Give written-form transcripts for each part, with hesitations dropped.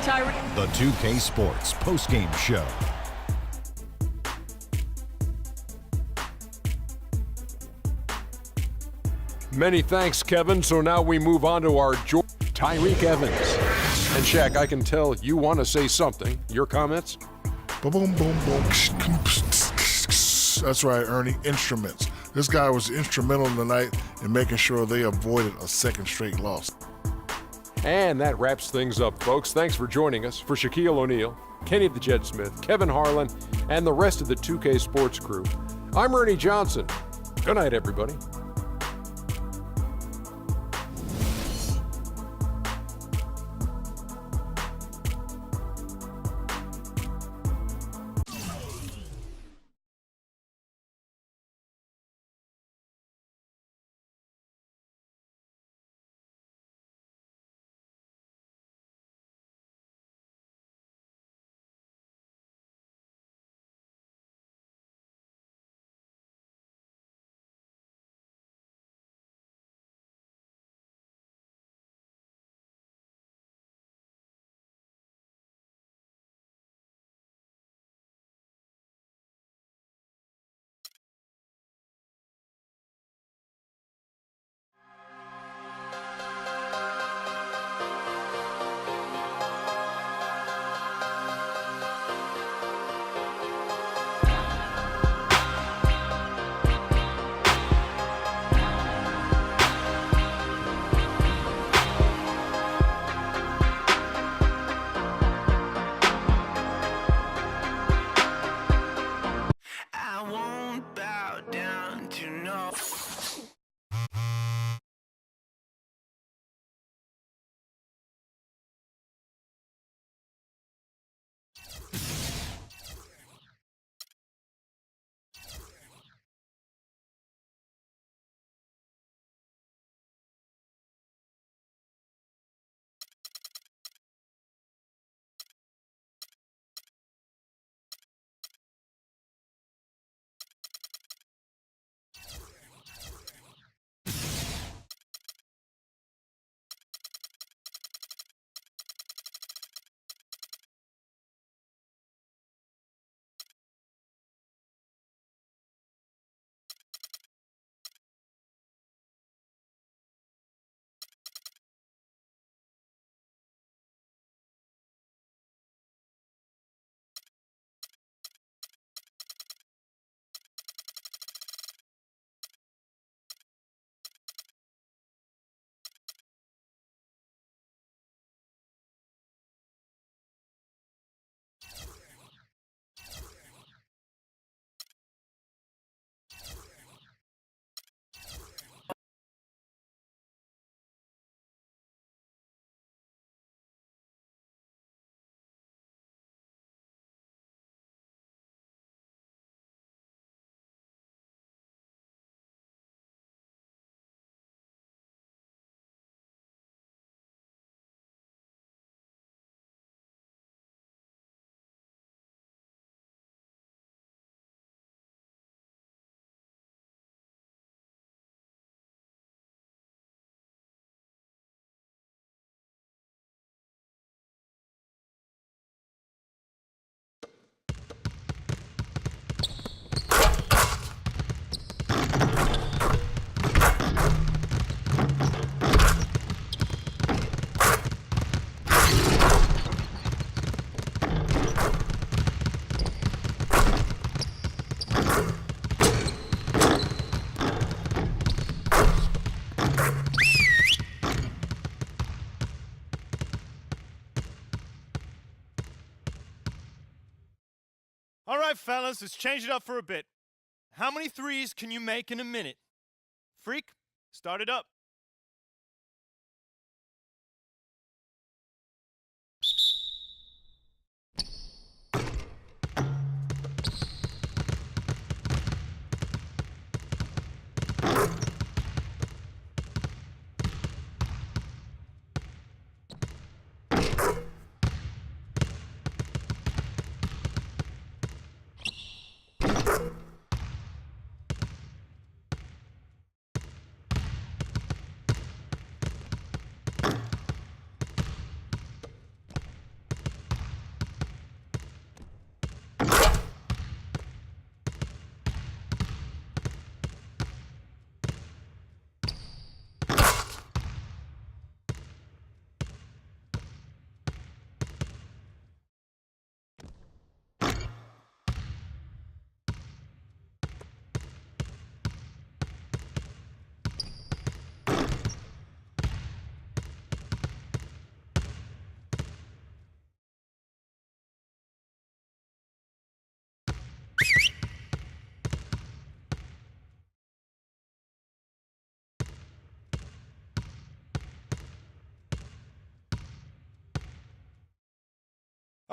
The 2K Sports postgame show. Many thanks, Kevin. So now we move on to our Tyreek Evans. And Shaq, I can tell you want to say something. Your comments? Boom, boom, boom, boom. That's right, Ernie. Instruments. This guy was instrumental tonight in making sure they avoided a second straight loss. And that wraps things up, folks. Thanks for joining us. For Shaquille O'Neal, Kenny the Jet Smith, Kevin Harlan, and the rest of the 2K Sports crew, I'm Ernie Johnson. Good night, everybody. All right, fellas, let's change it up for a bit. How many threes can you make in a minute? Freak, start it up.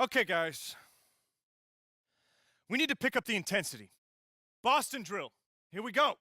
Okay, guys. We need to pick up the intensity. Boston drill. Here we go.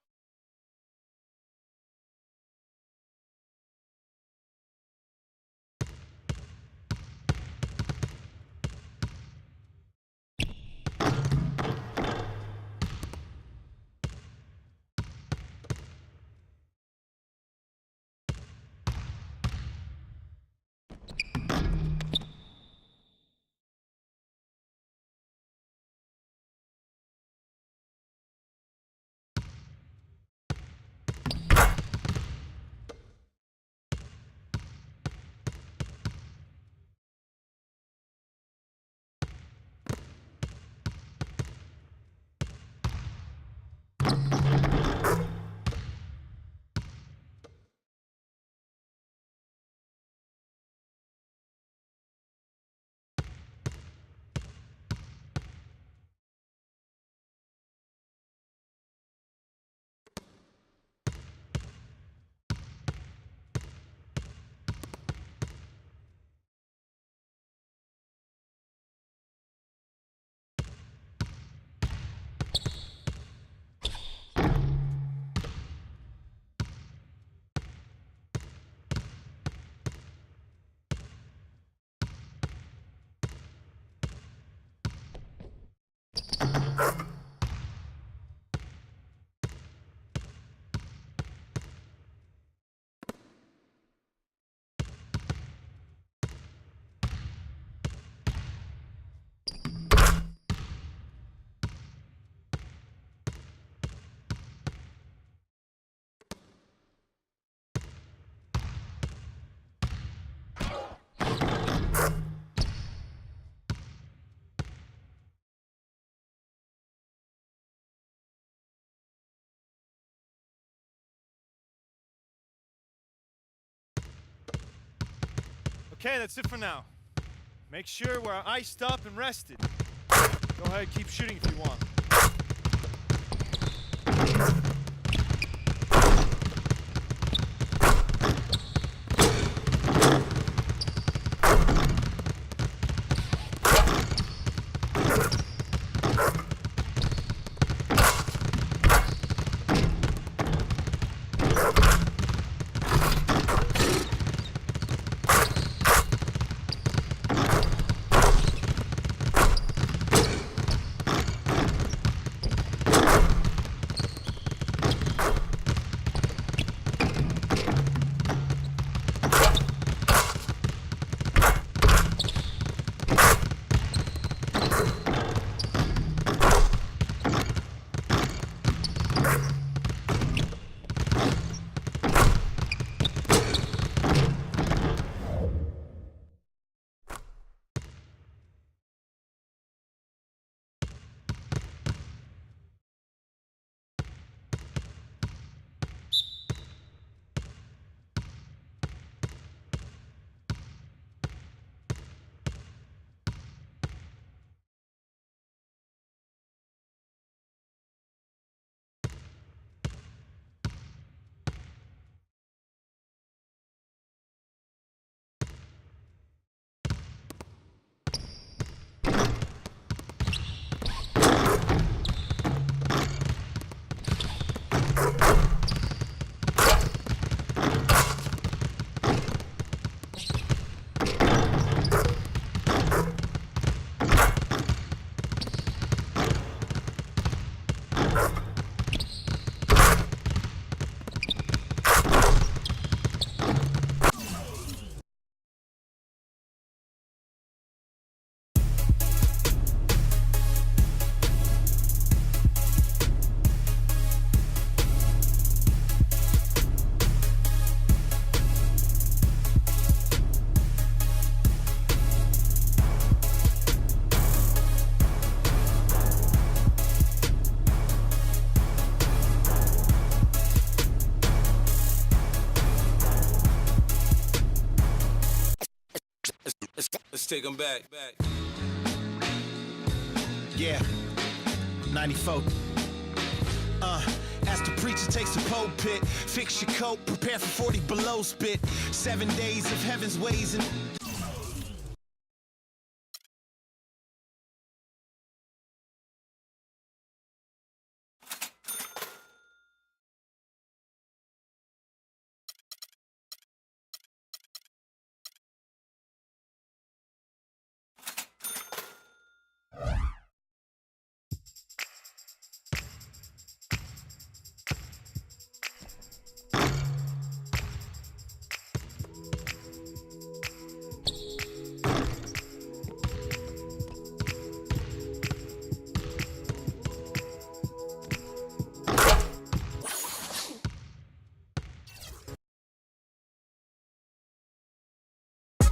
Okay, that's it for now. Make sure we're iced up and rested. Go ahead, keep shooting if you want. Let's take them back. Yeah, 94. As the preacher takes the pulpit, fix your coat, prepare for 40 below spit. 7 days of heaven's ways and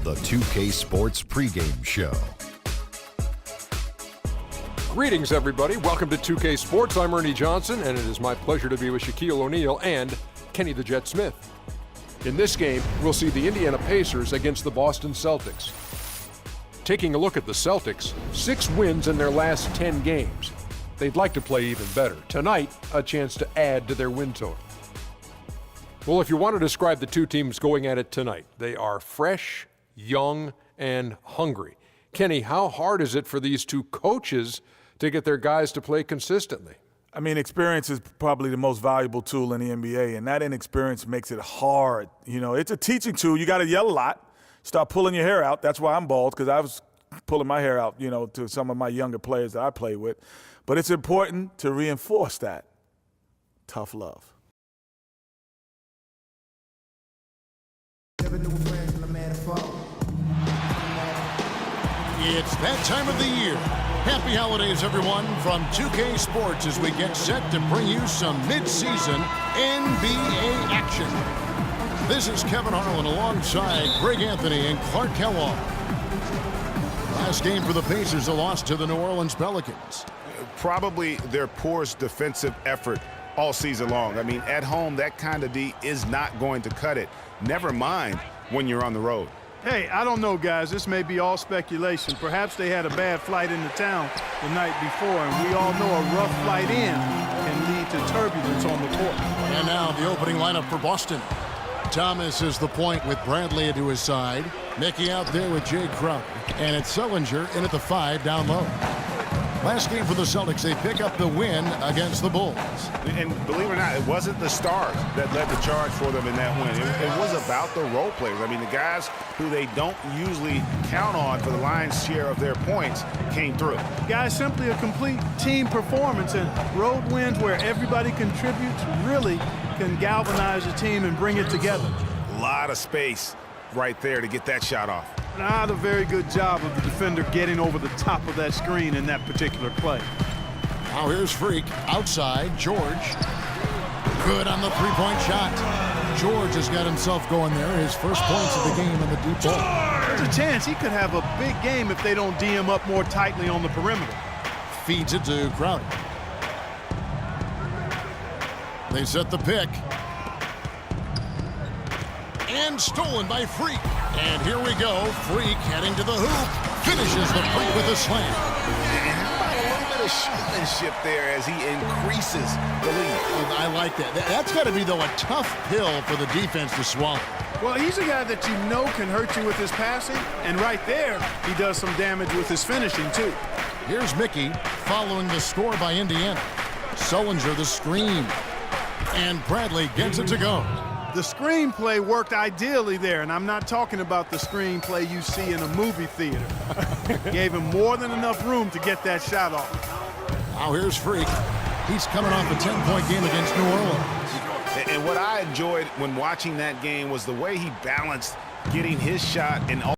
The 2K Sports pregame show. Greetings, everybody. Welcome to 2K Sports. I'm Ernie Johnson, and it is my pleasure to be with Shaquille O'Neal and Kenny the Jet Smith. In this game, we'll see the Indiana Pacers against the Boston Celtics. Taking a look at the Celtics, 6 wins in their last 10 games. They'd like to play even better. Tonight, a chance to add to their win total. Well, if you want to describe the two teams going at it tonight, they are fresh, young, and hungry. Kenny, how hard is it for these two coaches to get their guys to play consistently? I mean, experience is probably the most valuable tool in the NBA, and that inexperience makes it hard. You know, it's a teaching tool. You got to yell a lot, start pulling your hair out. That's why I'm bald, because I was pulling my hair out, you know, to some of my younger players that I play with. But it's important to reinforce that. Tough love. It's that time of the year. Happy holidays, everyone, from 2K Sports as we get set to bring you some mid-season NBA action. This is Kevin Harlan alongside Greg Anthony and Clark Kellogg. Last game for the Pacers, a loss to the New Orleans Pelicans. Probably their poorest defensive effort all season long. I mean, at home, that kind of D is not going to cut it. Never mind when you're on the road. Hey, I don't know, guys. This may be all speculation. Perhaps they had a bad flight into town the night before, and we all know a rough flight in can lead to turbulence on the court. And now the opening lineup for Boston. Thomas is the point with Bradley to his side. Mickey out there with Jay Crowder. And it's Sullinger in at the 5 down low. Last game for the Celtics, they pick up the win against the Bulls. And believe it or not, it wasn't the stars that led the charge for them in that win. It was about the role players. I mean, the guys who they don't usually count on for the lion's share of their points came through. Guys, simply a complete team performance, and road wins where everybody contributes really can galvanize the team and bring it together. A lot of space right there to get that shot off. Not a very good job of the defender getting over the top of that screen in that particular play. Now here's Freak outside. George. Good on the three-point shot. George has got himself going there. His first points of the game in the deep ball. There's a chance he could have a big game if they don't D him up more tightly on the perimeter. Feeds it to Crowder. They set the pick. And stolen by Freak. And here we go. Freak heading to the hoop. Finishes the break with a slam. And how about a little bit of showmanship there as he increases the lead? I like that. That's got to be, though, a tough pill for the defense to swallow. Well, he's a guy that you know can hurt you with his passing. And right there, he does some damage with his finishing, too. Here's Mickey following the score by Indiana. Sullinger the screen. And Bradley gets it to go. The screenplay worked ideally there, and I'm not talking about the screenplay you see in a movie theater. Gave him more than enough room to get that shot off. Now here's Freak. He's coming off a 10-point game against New Orleans. And what I enjoyed when watching that game was the way he balanced getting his shot and